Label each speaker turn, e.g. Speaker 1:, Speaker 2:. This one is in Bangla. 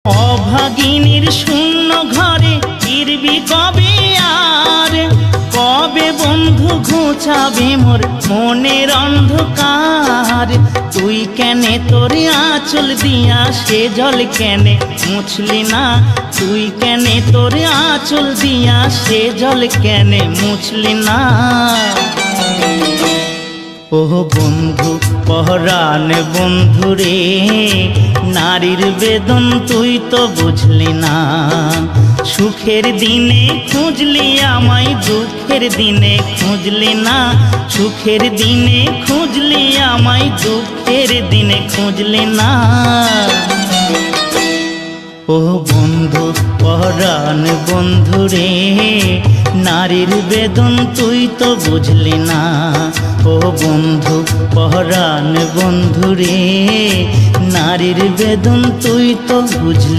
Speaker 1: অভাগিনীর শূন্য ঘরে ফিরবি কবে আর, কবে বন্ধু ঘুচাবে মোর মনের অন্ধকার। তুই কেনে তোর আঁচল দিয়া সে জল কেনে মুছলি না, তুই কেনে তোর আঁচল দিয়া সে জল কেনে মুছলি না। ও বন্ধু পহরান বন্ধু রে, নারীর বেদন তুই তো বুঝলি না। সুখের দিনে খুঁজলি আমায়, দুঃখের দিনে খুঁজলি না। সুখের দিনে খুঁজলি আমায়, দুঃখের দিনে খুঁজলি না। ও বন্ধু পহরান বন্ধু রে, নারীর বেদন তুই তো বুঝলি না। ও বন্ধু পহরান বন্ধু রে, নারীর বেদন তুই তো বুঝলি।